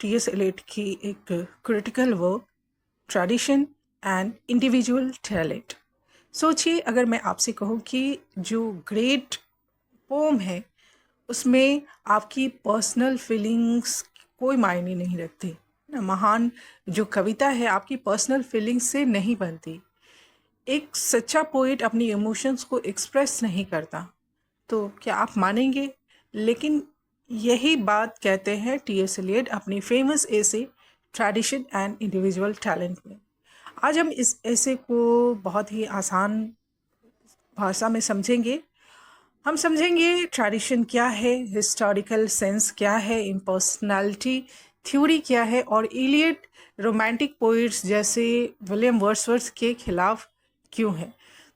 T.S.. Elliott की एक critical work, tradition and individual talent. सोचिए, अगर मैं आपसे कहूँ कि जो ग्रेट पोम है उसमें आपकी पर्सनल फीलिंग्स कोई मायने नहीं रखती ना। महान जो कविता है आपकी पर्सनल फीलिंग्स से नहीं बनती। एक सच्चा पोइट अपनी इमोशंस को एक्सप्रेस नहीं करता। तो क्या आप मानेंगे? लेकिन यही बात कहते हैं टी.एस. एलियट अपनी famous essay tradition and individual talent में। आज हम इस एसे को बहुत ही आसान भाषा में समझेंगे। हम समझेंगे ट्रेडिशन क्या है, हिस्टोरिकल सेंस क्या है, इम्पर्सनैलिटी थ्योरी क्या है और इलियट रोमांटिक पोइट्स जैसे विलियम वर्ड्सवर्थ के खिलाफ क्यों है।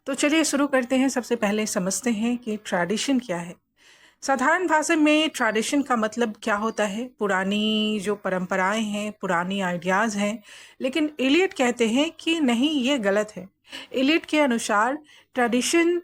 तो चलिए शुरू करते हैं। सबसे पहले समझते हैं कि ट्रेडिशन क्या है। साधारण भाषा में ट्रेडिशन का मतलब क्या होता है? पुरानी जो परंपराएं हैं, पुरानी आइडियाज़ हैं। लेकिन इलियट कहते हैं कि नहीं, ये गलत है। इलियट के अनुसार ट्रेडिशन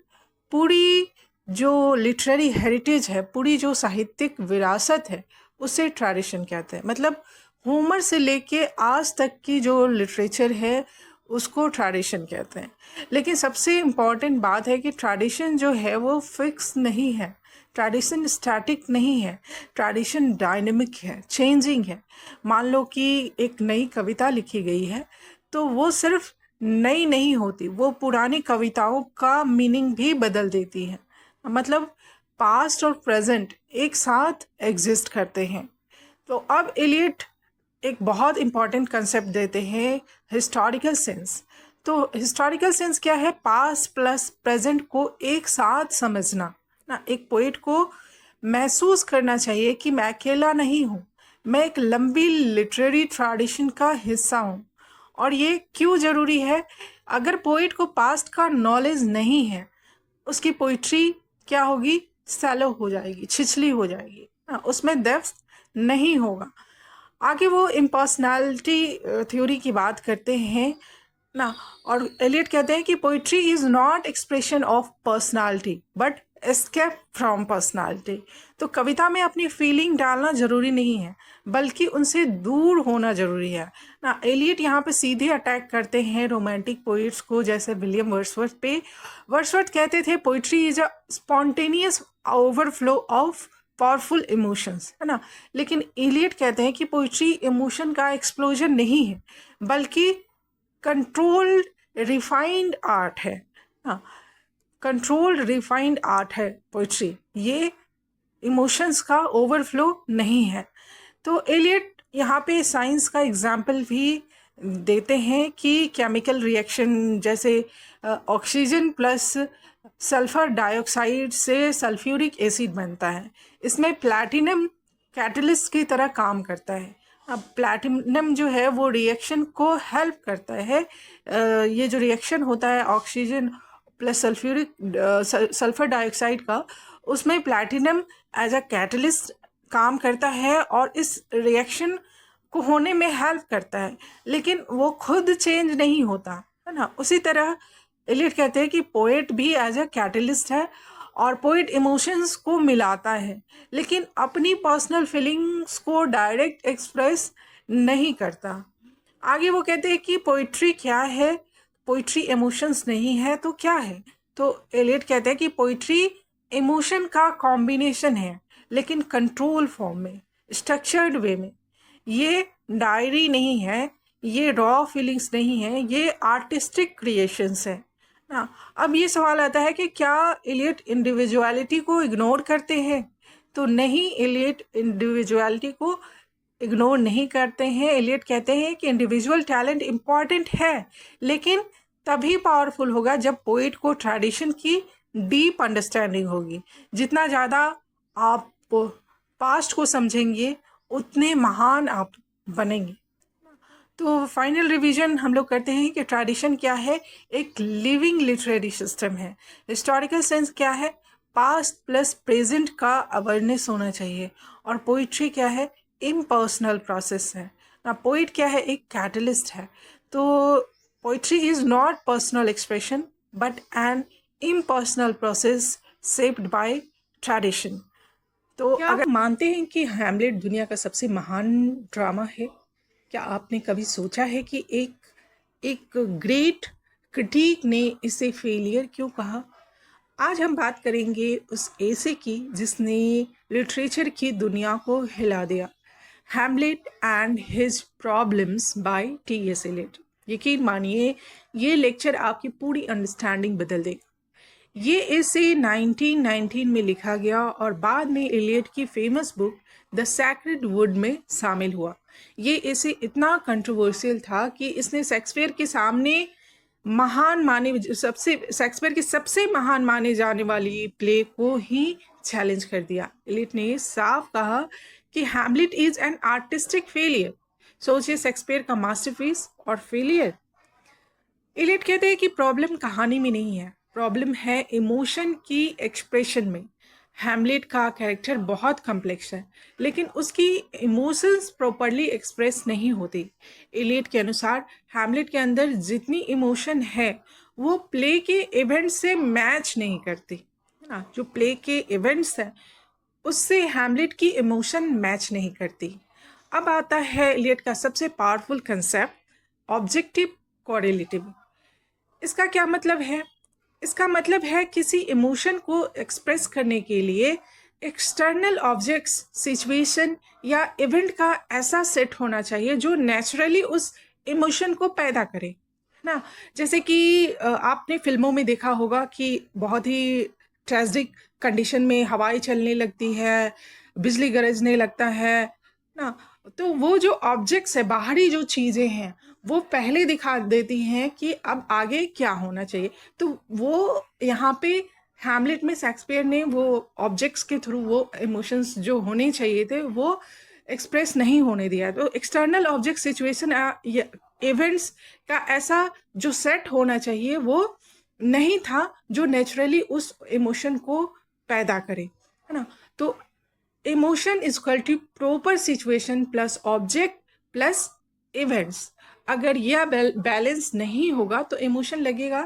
पूरी जो लिटरेरी हेरिटेज है, पूरी जो साहित्यिक विरासत है, उसे ट्रेडिशन कहते हैं। मतलब होमर से लेके आज तक की जो लिटरेचर है उसको ट्रेडिशन कहते हैं। लेकिन सबसे इम्पॉर्टेंट बात है कि ट्रेडिशन जो है वो फिक्स नहीं है। ट्रेडिशन स्टैटिक नहीं है। ट्रेडिशन डायनेमिक है, चेंजिंग है। मान लो कि एक नई कविता लिखी गई है तो वो सिर्फ नई नहीं होती, वो पुरानी कविताओं का मीनिंग भी बदल देती है। मतलब पास्ट और प्रेजेंट एक साथ एग्जिस्ट करते हैं। तो अब एलियट एक बहुत इम्पॉर्टेंट कंसेप्ट देते हैं, हिस्टोरिकल सेंस। तो हिस्टोरिकल सेंस क्या है? पास्ट प्लस प्रेजेंट को एक साथ समझना ना। एक पोइट को महसूस करना चाहिए कि मैं अकेला नहीं हूँ, मैं एक लंबी लिटरेरी ट्रेडिशन का हिस्सा हूँ। और ये क्यों ज़रूरी है? अगर पोइट को पास्ट का नॉलेज नहीं है, उसकी पोइट्री क्या होगी? सैलो हो जाएगी, छिछली हो जाएगी ना, उसमें डेप्थ नहीं होगा। आगे वो इम्पर्सनैलिटी थ्योरी की बात करते हैं ना। और एलियट कहते हैं कि poetry is not expression of personality but escape from personality. तो कविता में अपनी फीलिंग डालना जरूरी नहीं है, बल्कि उनसे दूर होना जरूरी है ना। एलियट यहाँ पे सीधे अटैक करते हैं रोमांटिक पोइट्स को, जैसे विलियम वर्ड्सवर्थ पे। वर्ड्सवर्थ कहते थे poetry is a spontaneous overflow of powerful emotions, है ना। लेकिन एलियट कहते हैं कि पोइट्री इमोशन का एक्सप्लोजन नहीं है, बल्कि कंट्रोल्ड रिफाइंड आर्ट है। हाँ, कंट्रोल्ड रिफाइंड आर्ट है पोइट्री, ये इमोशंस का ओवरफ्लो नहीं है। तो एलियट यहाँ पे साइंस का एग्जाम्पल भी देते हैं कि केमिकल रिएक्शन जैसे ऑक्सीजन प्लस सल्फर डाइऑक्साइड से सल्फ्यूरिक एसिड बनता है। इसमें प्लैटिनम कैटलिस्ट की तरह काम करता है। अब प्लैटिनम जो है वो रिएक्शन को हेल्प करता है। ये जो रिएक्शन होता है ऑक्सीजन प्लस सल्फर डाइऑक्साइड का, उसमें प्लैटिनम एज अ कैटलिस्ट काम करता है और इस रिएक्शन को होने में हेल्प करता है। लेकिन वो खुद चेंज नहीं होता, है ना। उसी तरह एलियट कहते हैं कि पोएट भी एज अ कैटलिस्ट है और पोएट इमोशंस को मिलाता है, लेकिन अपनी पर्सनल फीलिंग्स को डायरेक्ट एक्सप्रेस नहीं करता। आगे वो कहते हैं कि पोइट्री क्या है? पोइट्री इमोशंस नहीं है तो क्या है? तो एलियट कहते हैं कि पोइट्री इमोशन का कॉम्बिनेशन है, लेकिन कंट्रोल फॉर्म में, स्ट्रक्चर्ड वे में। ये डायरी नहीं है, ये रॉ फीलिंग्स नहीं है, ये आर्टिस्टिक क्रिएशंस है ना। अब ये सवाल आता है कि क्या एलियट इंडिविजुअलिटी को इग्नोर करते हैं? तो नहीं, एलियट इंडिविजुअलिटी को इग्नोर नहीं करते हैं। एलियट कहते हैं कि इंडिविजुअल टैलेंट इम्पॉर्टेंट है, लेकिन तभी पावरफुल होगा जब पोइट को ट्रेडिशन की डीप अंडरस्टैंडिंग होगी। जितना ज़्यादा आप पास्ट को समझेंगे उतने महान आप बनेंगे। तो फाइनल रिवीजन हम लोग करते हैं कि ट्रेडिशन क्या है? एक लिविंग लिटरेरी सिस्टम है। हिस्टोरिकल सेंस क्या है? पास्ट प्लस प्रेजेंट का अवेयरनेस होना चाहिए। और पोइट्री क्या है? इम्पर्सनल प्रोसेस है ना। पोइट क्या है? एक कैटलिस्ट है। तो poetry is not personal expression but an impersonal process shaped by tradition। तो क्या अगर मानते हैं कि हैमलेट दुनिया का सबसे महान ड्रामा है? क्या आपने कभी सोचा है कि एक ग्रेट क्रिटिक ने इसे फेलियर क्यों कहा? आज हम बात करेंगे उस ऐसे की जिसने लिटरेचर की दुनिया को हिला दिया, Hamlet and his problems by T S. Eliot. यकीन मानिए, ये लेक्चर आपकी पूरी अंडरस्टैंडिंग बदल देगा। ये ऐसे 1919 में लिखा गया और बाद में एलियट की famous book the sacred would में शामिल हुआ। ये ऐसे इतना कंट्रोवर्शियल था कि इसने शेक्सपियर के सामने शेक्सपियर की सबसे महान माने जाने वाली प्ले को ही चैलेंज कर दिया। एलियट ने साफ कहा कि Hamlet is an artistic failure. सोचिए, शेक्सपियर का मास्टरपीस और फेलियर। एलियट कहते हैं कि प्रॉब्लम कहानी में नहीं है, प्रॉब्लम है इमोशन की एक्सप्रेशन में। हैमलेट का कैरेक्टर बहुत कम्प्लेक्स है, लेकिन उसकी इमोशंस प्रॉपरली एक्सप्रेस नहीं होती। एलियट के अनुसार हैमलेट के अंदर जितनी इमोशन है वो प्ले के इवेंट से मैच नहीं करती, है ना। जो प्ले के इवेंट्स हैं उससे हैमलेट की इमोशन मैच नहीं करती। अब आता है एलियट का सबसे पावरफुल कंसेप्ट, ऑब्जेक्टिव कोरिलेटिव। इसका क्या मतलब है? इसका मतलब है किसी इमोशन को एक्सप्रेस करने के लिए एक्सटर्नल ऑब्जेक्ट्स, सिचुएशन या इवेंट का ऐसा सेट होना चाहिए जो नेचुरली उस इमोशन को पैदा करे, है ना। जैसे कि आपने फिल्मों में देखा होगा कि बहुत ही ट्रेजिक कंडीशन में हवाएं चलने लगती है, बिजली गरजने लगता है ना। तो वो जो ऑब्जेक्ट्स है, बाहरी जो चीज़ें हैं, वो पहले दिखा देती हैं कि अब आगे क्या होना चाहिए। तो वो यहाँ पे हैमलेट में शेक्सपियर ने वो ऑब्जेक्ट्स के थ्रू वो इमोशंस जो होने चाहिए थे वो एक्सप्रेस नहीं होने दिया। तो एक्सटर्नल ऑब्जेक्ट, सिचुएशन या इवेंट्स का ऐसा जो सेट होना चाहिए वो नहीं था जो नेचुरली उस इमोशन को पैदा करे, है ना। तो emotion is equal to proper situation plus object plus events. अगर यह बैलेंस नहीं होगा तो इमोशन लगेगा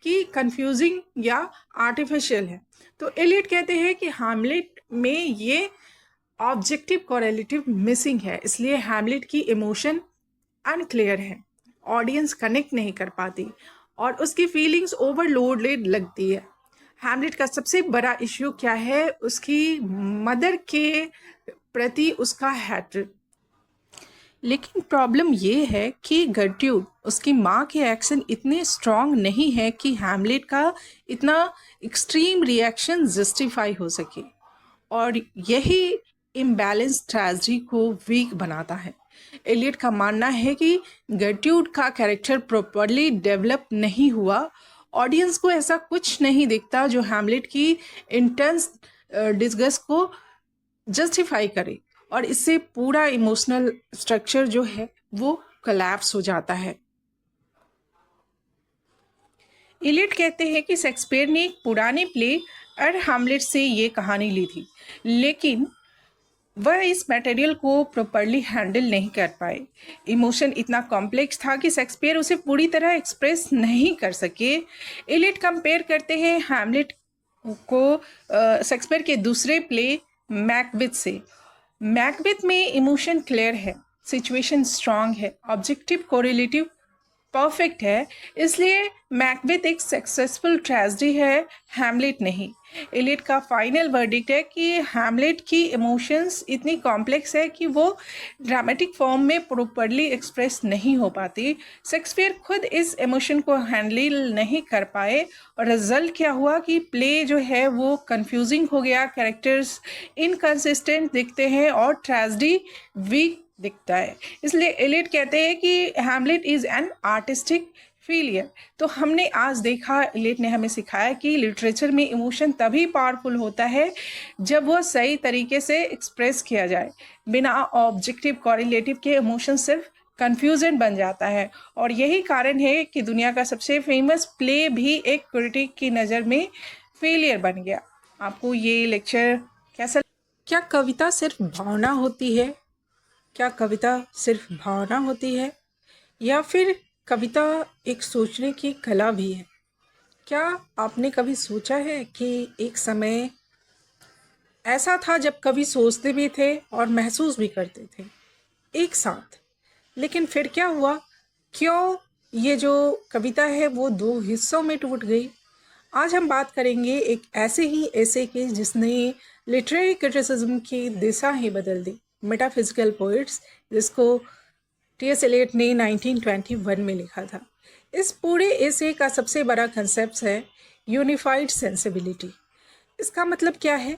कि कंफ्यूजिंग या आर्टिफिशियल है। तो एलियट कहते हैं कि हैमलेट में ये ऑब्जेक्टिव कोरिलेटिव मिसिंग है, इसलिए हैमलेट की इमोशन अनक्लियर है, ऑडियंस कनेक्ट नहीं कर पाती और उसकी फीलिंग्स ओवरलोडेड लगती है। हैमलेट का सबसे बड़ा इश्यू क्या है? उसकी मदर के प्रति उसका हैट्रेड। लेकिन प्रॉब्लम ये है कि गर्ट्यूड, उसकी माँ के एक्शन इतने स्ट्रॉन्ग नहीं है कि हैमलेट का इतना एक्सट्रीम रिएक्शन जस्टिफाई हो सके, और यही इम्बैलेंस ट्रेजेडी को वीक बनाता है। एलियट का मानना है कि गर्ट्यूड का कैरेक्टर प्रॉपरली डेवलप नहीं हुआ, ऑडियंस को ऐसा कुछ नहीं दिखता जो हैमलेट की इंटेंस डिस्गस्ट को जस्टिफाई करे, और इससे पूरा इमोशनल स्ट्रक्चर जो है वो कोलैप्स हो जाता है। एलियट कहते हैं कि शेक्सपियर ने एक पुराने प्ले और हैमलेट से ये कहानी ली थी, लेकिन वह इस मटेरियल को प्रॉपरली हैंडल नहीं कर पाए। इमोशन इतना कॉम्प्लेक्स था कि शेक्सपियर उसे पूरी तरह एक्सप्रेस नहीं कर सके। एलियट कंपेयर करते हैं हैमलेट को शेक्सपियर के दूसरे प्ले मैकबेथ से। मैकबेथ में इमोशन क्लियर है, सिचुएशन स्ट्रांग है, ऑब्जेक्टिव कोरिलेटिव परफेक्ट है, इसलिए मैकबेथ एक सक्सेसफुल ट्रेजेडी है, हैमलेट नहीं। एलियट का फाइनल वर्डिक्ट है कि हैमलेट की इमोशंस इतनी कॉम्प्लेक्स है कि वो ड्रामेटिक फॉर्म में प्रॉपरली एक्सप्रेस नहीं हो पाती। शेक्सपियर खुद इस इमोशन को हैंडल नहीं कर पाए और रिजल्ट क्या हुआ कि प्ले जो है वो कंफ्यूजिंग हो गया, कैरेक्टर्स इनकंसिस्टेंट दिखते हैं और ट्रेजेडी वीक दिखता है। इसलिए एलियट कहते हैं कि Hamlet is an artistic failure. तो हमने आज देखा, एलियट ने हमें सिखाया कि लिटरेचर में इमोशन तभी पावरफुल होता है जब वो सही तरीके से एक्सप्रेस किया जाए। बिना ऑब्जेक्टिव कोरिलेटिव के इमोशन सिर्फ कन्फ्यूजन बन जाता है, और यही कारण है कि दुनिया का सबसे फेमस प्ले भी एक क्रिटिक की नज़र में फेलियर बन गया। आपको ये लेक्चर कैसा? क्या कविता सिर्फ भावना होती है? क्या कविता सिर्फ भावना होती है, या फिर कविता एक सोचने की कला भी है? क्या आपने कभी सोचा है कि एक समय ऐसा था जब कवि सोचते भी थे और महसूस भी करते थे एक साथ। लेकिन फिर क्या हुआ, क्यों ये जो कविता है वो दो हिस्सों में टूट गई। आज हम बात करेंगे एक ऐसे ही ऐसे की जिसने लिटरेरी क्रिटिसिज्म की दिशा ही बदल दी, मेटाफिजिकल पोइट्स, जिसको टी.एस. एलियट ने 1921 में लिखा था। इस पूरे ऐसे का सबसे बड़ा कंसेप्ट है यूनिफाइड सेंसिबिलिटी। इसका मतलब क्या है?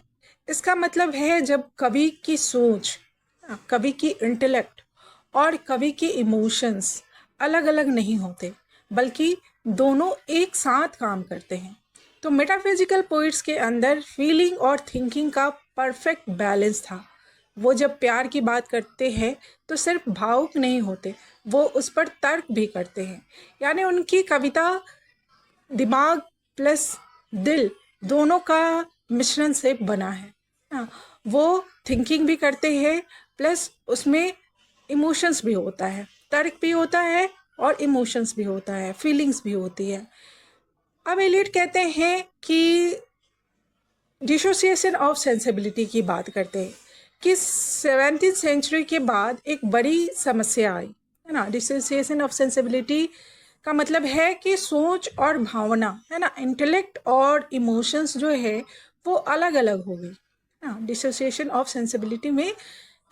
इसका मतलब है जब कवि की सोच, कवि की इंटेलेक्ट और कवि के इमोशंस अलग अलग नहीं होते, बल्कि दोनों एक साथ काम करते हैं। तो मेटाफिजिकल पोइट्स के अंदर फीलिंग और थिंकिंग का परफेक्ट बैलेंस था। वो जब प्यार की बात करते हैं तो सिर्फ भावुक नहीं होते, वो उस पर तर्क भी करते हैं। यानी उनकी कविता दिमाग प्लस दिल दोनों का मिश्रण से बना है। वो थिंकिंग भी करते हैं, प्लस उसमें इमोशंस भी होता है, तर्क भी होता है और इमोशंस भी होता है, फीलिंग्स भी होती है। अब एलियट कहते हैं कि डिसोसिएशन ऑफ सेंसिबिलिटी की बात करते हैं कि 17th सेंचुरी के बाद एक बड़ी समस्या आई है ना। डिसोसिएशन ऑफ सेंसिबिलिटी का मतलब है कि सोच और भावना है ना, इंटेलेक्ट और इमोशंस जो है वो अलग अलग हो गई ना। डिसोसिएशन ऑफ सेंसिबिलिटी में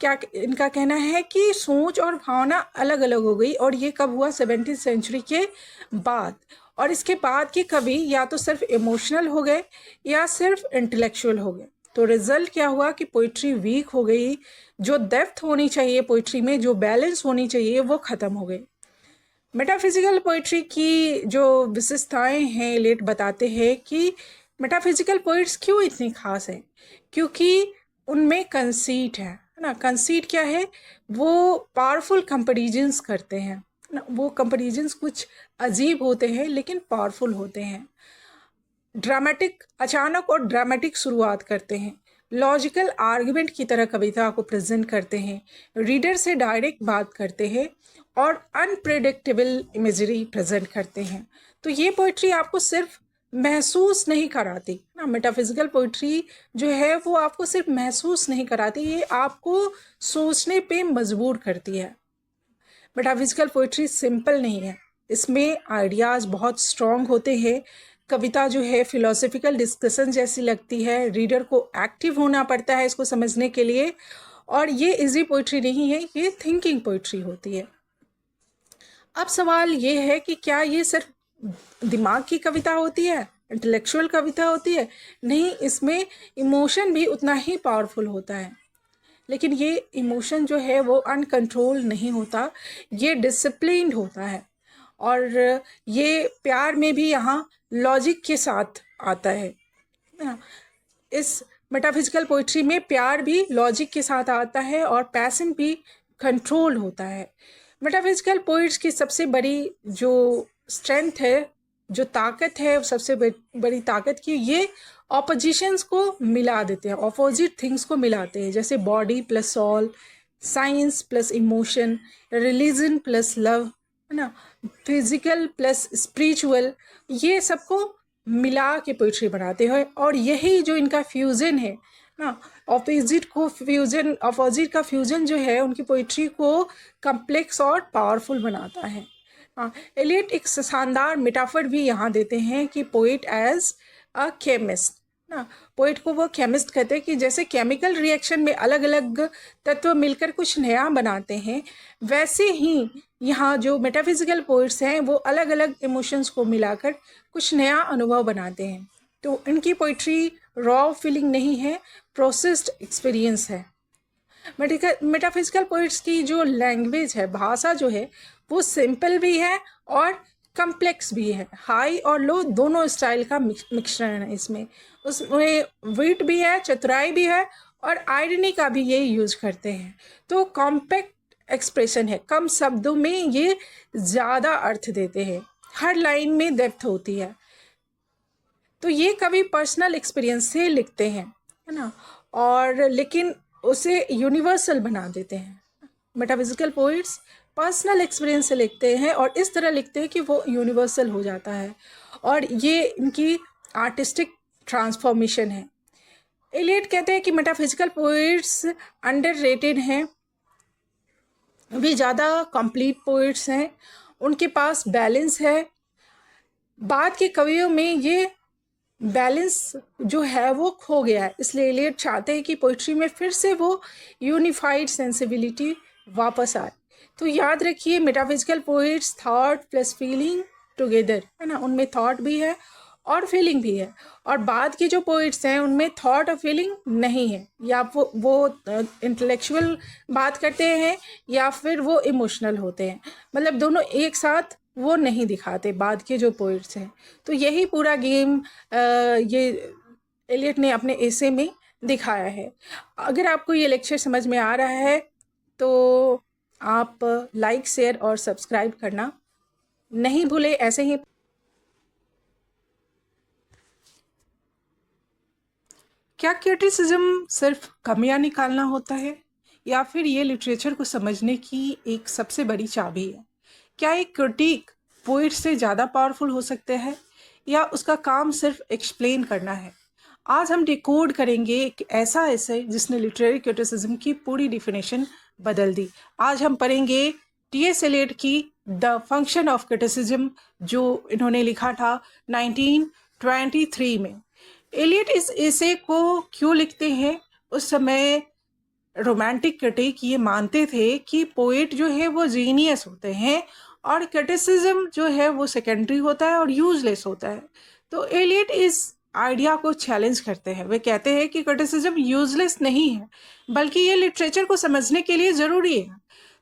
क्या इनका कहना है कि सोच और भावना अलग अलग हो गई, और ये कब हुआ? 17th सेंचुरी के बाद। और इसके बाद के कवि या तो सिर्फ इमोशनल हो गए या सिर्फ इंटेलेक्चुअल हो गए। तो रिजल्ट क्या हुआ कि पोइट्री वीक हो गई, जो डेप्थ होनी चाहिए पोइट्री में, जो बैलेंस होनी चाहिए, वो ख़त्म हो गई। मेटाफिजिकल पोइट्री की जो विशेषताएं हैं, लेट बताते हैं कि मेटाफिजिकल पोइट्स क्यों इतनी खास है। क्योंकि उनमें कंसीट है ना। कंसीट क्या है? वो पावरफुल कंपैरिजंस करते हैं ना। वो कंपैरिजंस कुछ अजीब होते हैं लेकिन पावरफुल होते हैं। ड्रामेटिक, अचानक और ड्रामेटिक शुरुआत करते हैं। लॉजिकल आर्गुमेंट की तरह कविता को प्रेजेंट करते हैं। रीडर से डायरेक्ट बात करते हैं और अनप्रेडिक्टेबल इमेजरी प्रेजेंट करते हैं। तो ये पोइट्री आपको सिर्फ महसूस नहीं कराती ना। मेटाफिजिकल पोइट्री जो है वो आपको सिर्फ महसूस नहीं कराती, ये आपको सोचने पे मजबूर करती है। मेटाफिजिकल पोइट्री सिंपल नहीं है, इसमें आइडियाज़ बहुत स्ट्रॉन्ग होते हैं। कविता जो है फिलोसफिकल डिस्कशन जैसी लगती है, रीडर को एक्टिव होना पड़ता है इसको समझने के लिए। और ये इजी पोइट्री नहीं है, ये थिंकिंग पोइट्री होती है। अब सवाल ये है कि क्या ये सिर्फ दिमाग की कविता होती है, इंटेलेक्चुअल कविता होती है? नहीं, इसमें इमोशन भी उतना ही पावरफुल होता है। लेकिन ये इमोशन जो है वो अनकंट्रोल नहीं होता, ये डिसिप्लिन्ड होता है। और ये प्यार में भी यहाँ लॉजिक के साथ आता है। इस मेटाफिजिकल पोइट्री में प्यार भी लॉजिक के साथ आता है और पैशन भी कंट्रोल होता है। मेटाफिजिकल पोइट्स की सबसे बड़ी जो स्ट्रेंथ है, जो ताकत है, सबसे बड़ी ताकत की, ये ऑपोजिशंस को मिला देते हैं, ऑपोजिट थिंग्स को मिलाते हैं। जैसे body plus soul, science plus emotion, religion plus love, है ना, फिजिकल प्लस स्पिरिचुअल, ये सबको मिला के पोइट्री बनाते हैं। और यही जो इनका फ्यूज़न है ना, ऑपोजिट का फ्यूज़न जो है उनकी पोइट्री को कम्प्लेक्स और पावरफुल बनाता है। एलियट एक शानदार मेटाफर भी यहाँ देते हैं कि पोइट एज अ केमिस्ट ना। पोइट को वो केमिस्ट कहते हैं कि जैसे केमिकल रिएक्शन में अलग अलग तत्व मिलकर कुछ नया बनाते हैं, वैसे ही यहाँ जो मेटाफिजिकल पोइट्स हैं वो अलग अलग इमोशंस को मिलाकर कुछ नया अनुभव बनाते हैं। तो इनकी पोइट्री रॉ फीलिंग नहीं है, प्रोसेस्ड एक्सपीरियंस है। मेटाफिजिकल पोइट्स की जो लैंग्वेज है, भाषा जो है, वो सिंपल भी है और कम्प्लेक्स भी है। हाई और लो दोनों स्टाइल का मिश्रण है इसमें। उसमें विट भी है, चतुराई भी है और आयरनी का भी ये यूज करते हैं। तो कॉम्पैक्ट एक्सप्रेशन है, कम शब्दों में ये ज़्यादा अर्थ देते हैं, हर लाइन में डेप्थ होती है। तो ये कवि पर्सनल एक्सपीरियंस से लिखते हैं, है ना, और लेकिन उसे यूनिवर्सल बना देते हैं। मेटाफिजिकल पोइट्स पर्सनल एक्सपीरियंस से लिखते हैं और इस तरह लिखते हैं कि वो यूनिवर्सल हो जाता है। और ये इनकी आर्टिस्टिक ट्रांसफॉर्मेशन है। एलियट कहते हैं कि मेटाफिजिकल पोइट्स अंडररेटेड हैं, वे ज़्यादा कंप्लीट पोइट्स हैं, उनके पास बैलेंस है। बाद के कवियों में ये बैलेंस जो है वो खो गया है, इसलिए एलियट चाहते हैं कि पोइट्री में फिर से वो यूनिफाइड सेंसिबिलिटी वापस आए। तो याद रखिए, metaphysical poets thought plus feeling together, है ना, उनमें थॉट भी है और फीलिंग भी है। और बाद के जो पोइट्स हैं उनमें थॉट और फीलिंग नहीं है, या वो इंटेलेक्चुअल बात करते हैं या फिर वो इमोशनल होते हैं, मतलब दोनों एक साथ वो नहीं दिखाते बाद के जो पोइट्स हैं। तो यही पूरा गेम ये एलियट ने अपने एसे में दिखाया है। अगर आपको ये लेक्चर समझ में आ रहा है तो आप लाइक, शेयर और सब्सक्राइब करना नहीं भूले। ऐसे ही क्या क्रिटिसिज्म सिर्फ कमियां निकालना होता है, या फिर ये लिटरेचर को समझने की एक सबसे बड़ी चाबी है? क्या एक क्रिटिक पोइट से ज़्यादा पावरफुल हो सकते हैं, या उसका काम सिर्फ एक्सप्लेन करना है? आज हम डिकोड करेंगे एक ऐसा ऐसे जिसने लिटरेरी क्रिटिसिज्म की पूरी डिफिनेशन बदल दी। आज हम पढ़ेंगे टी.एस. एलियट की द फंक्शन ऑफ क्रिटिसिज्म, जो इन्होंने लिखा था 1923 में। एलियट इस एसे को क्यों लिखते हैं? उस समय रोमांटिक क्रिटिक ये मानते थे कि पोएट जो है वो जीनियस होते हैं और क्रिटिसिज्म जो है वो सेकेंडरी होता है और यूजलेस होता है। तो एलियट इस आइडिया को चैलेंज करते हैं। वे कहते हैं कि क्रिटिसिज्म यूजलेस नहीं है, बल्कि ये लिटरेचर को समझने के लिए ज़रूरी है।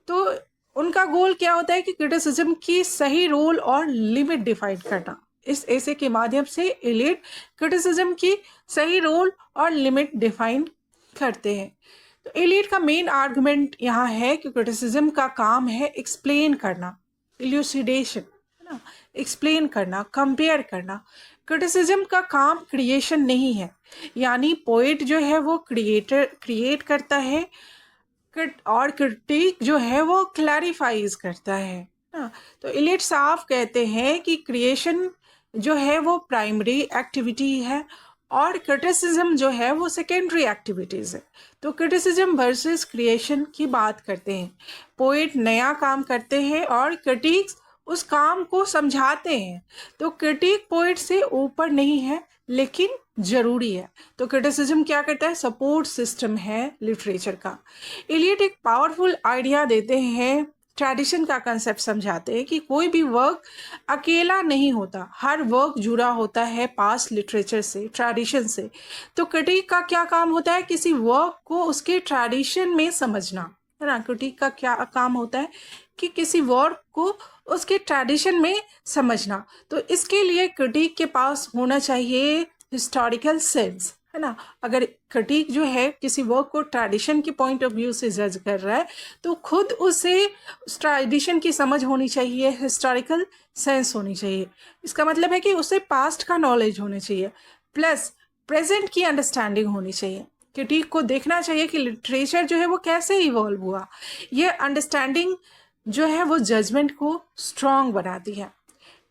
तो उनका गोल क्या होता है कि क्रिटिसिज्म की सही रोल और लिमिट डिफाइन करना। इस ऐसे के माध्यम से एलियट क्रिटिसिज्म की सही रोल और लिमिट डिफाइन करते हैं। तो एलियट का मेन आर्गुमेंट यहाँ है कि क्रिटिसिज्म का काम है एक्सप्लेन करना, इल्यूसिडेशन, है ना, एक्सप्लेन करना, कंपेयर करना। क्रिटिसिज्म का काम क्रिएशन नहीं है, यानी पोएट जो है वो क्रिएट करता है और क्रिटिक जो है वो क्लैरिफाइज करता है ना। तो एलियट साफ कहते हैं कि क्रिएशन जो है वो प्राइमरी एक्टिविटी है और क्रिटिसिज्म जो है वो सेकेंडरी एक्टिविटीज़ है। तो क्रिटिसिज्म वर्सेस क्रिएशन की बात करते हैं। पोएट नया काम करते हैं और क्रिटिक्स उस काम को समझाते हैं। तो क्रिटिक पोएट से ऊपर नहीं है, लेकिन ज़रूरी है। तो क्रिटिसिज्म क्या करता है? सपोर्ट सिस्टम है लिटरेचर का। एलियट एक पावरफुल आइडिया देते हैं, ट्रेडिशन का कंसेप्ट समझाते हैं कि कोई भी वर्क अकेला नहीं होता, हर वर्क जुड़ा होता है पास्ट लिटरेचर से, ट्रेडिशन से। तो क्रिटिक का क्या काम होता है? किसी वर्क को उसके ट्रेडिशन में समझना, है ना। क्रिटिक का क्या काम होता है कि किसी वर्क को उसके ट्रेडिशन में समझना। तो इसके लिए क्रिटिक के पास होना चाहिए हिस्टोरिकल सेंस, है ना। अगर क्रिटिक जो है किसी वर्क को ट्रेडिशन के पॉइंट ऑफ व्यू से जज कर रहा है, तो खुद उसे ट्रेडिशन की समझ होनी चाहिए, हिस्टोरिकल सेंस होनी चाहिए। इसका मतलब है कि उसे पास्ट का नॉलेज होना चाहिए, प्लस प्रेजेंट की अंडरस्टैंडिंग होनी चाहिए। क्रिटिक को देखना चाहिए कि लिटरेचर जो है वो कैसे इवॉल्व हुआ। ये अंडरस्टैंडिंग जो है वो जजमेंट को स्ट्रॉन्ग बनाती है।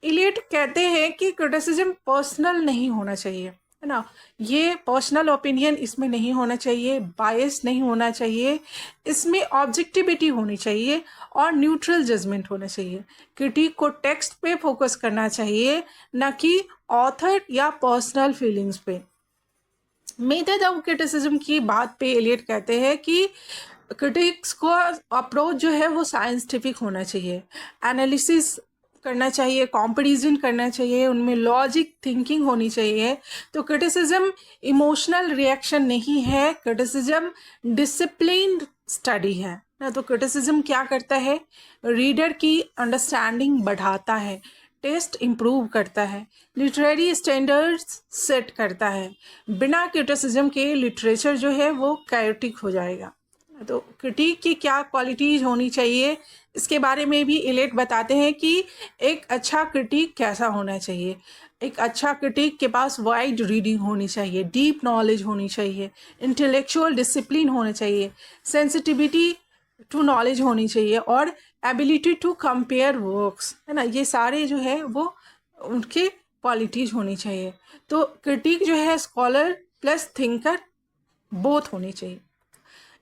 एलियट कहते हैं कि क्रिटिसिज्म पर्सनल नहीं होना चाहिए, है ना। ये पर्सनल ओपिनियन इसमें नहीं होना चाहिए, बायस नहीं होना चाहिए, इसमें ऑब्जेक्टिविटी होनी चाहिए और न्यूट्रल जजमेंट होना चाहिए। क्रिटिक को टेक्स्ट पे फोकस करना चाहिए, न कि ऑथर या पर्सनल फीलिंग्स पे। मेथड ऑफ क्रिटिसिज्म की बात पे एलियट कहते हैं कि क्रिटिक्स को अप्रोच जो है वो साइंटिफिक होना चाहिए, एनालिसिस करना चाहिए, कंपैरिजन करना चाहिए, उनमें लॉजिक थिंकिंग होनी चाहिए। तो क्रिटिसिज्म इमोशनल रिएक्शन नहीं है, क्रिटिसिज्म डिसिप्लिन्ड स्टडी है ना। तो क्रिटिसिज्म क्या करता है? रीडर की अंडरस्टैंडिंग बढ़ाता है, टेस्ट इम्प्रूव करता है, लिटरेरी स्टैंडर्ड्स सेट करता है। बिना क्रिटिसिज्म के लिटरेचर जो है वो कैओटिक हो जाएगा। तो क्रिटिक की क्या क्वालिटीज़ होनी चाहिए, इसके बारे में भी एलियट बताते हैं कि एक अच्छा क्रिटिक कैसा होना चाहिए। एक अच्छा क्रिटिक के पास वाइड रीडिंग होनी चाहिए, डीप नॉलेज होनी चाहिए, इंटेलेक्चुअल डिसिप्लिन होना चाहिए, सेंसिटिविटी टू नॉलेज होनी चाहिए और एबिलिटी टू कंपेयर वर्क्स, है ना। ये सारे जो है वो उनके क्वालिटीज़ होनी चाहिए। तो क्रिटिक जो है स्कॉलर प्लस थिंकर बोथ होनी चाहिए।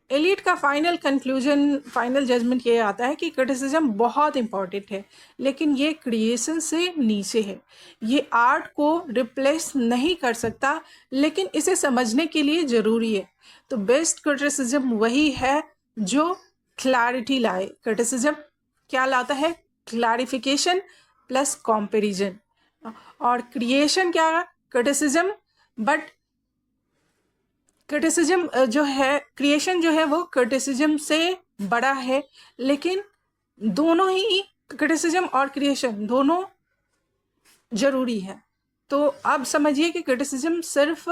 एलिट का फाइनल कंक्लूजन, फाइनल जजमेंट ये आता है कि क्रिटिसिज्म बहुत इंपॉर्टेंट है, लेकिन ये क्रिएशन से नीचे है। ये आर्ट को रिप्लेस नहीं कर सकता, लेकिन इसे समझने के लिए ज़रूरी है। तो बेस्ट क्रिटिसिज्म वही है जो क्लैरिटी लाए। क्रिटिसिज्म क्या लाता है? Clarification plus comparison. और क्रिएशन क्या? क्रिटिसिज्म, बट क्रिटिसिज्म जो है, क्रिएशन जो है वो क्रिटिसिज्म से बड़ा है, लेकिन दोनों ही, क्रिटिसिज्म और क्रिएशन दोनों जरूरी है। तो अब समझिए कि क्रिटिसिज्म सिर्फ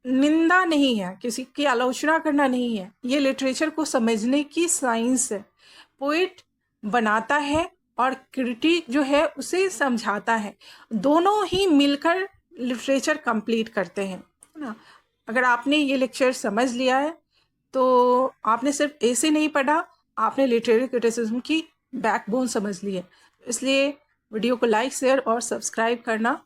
निंदा नहीं है, किसी की आलोचना करना नहीं है, ये लिटरेचर को समझने की साइंस है। पोइट बनाता है और क्रिटिक जो है उसे समझाता है, दोनों ही मिलकर लिटरेचर कंप्लीट करते हैं, है ना। अगर आपने ये लेक्चर समझ लिया है तो आपने सिर्फ ऐसे नहीं पढ़ा, आपने लिटरेरी क्रिटिसिज्म की बैकबोन समझ ली है। इसलिए वीडियो को लाइक, शेयर और सब्सक्राइब करना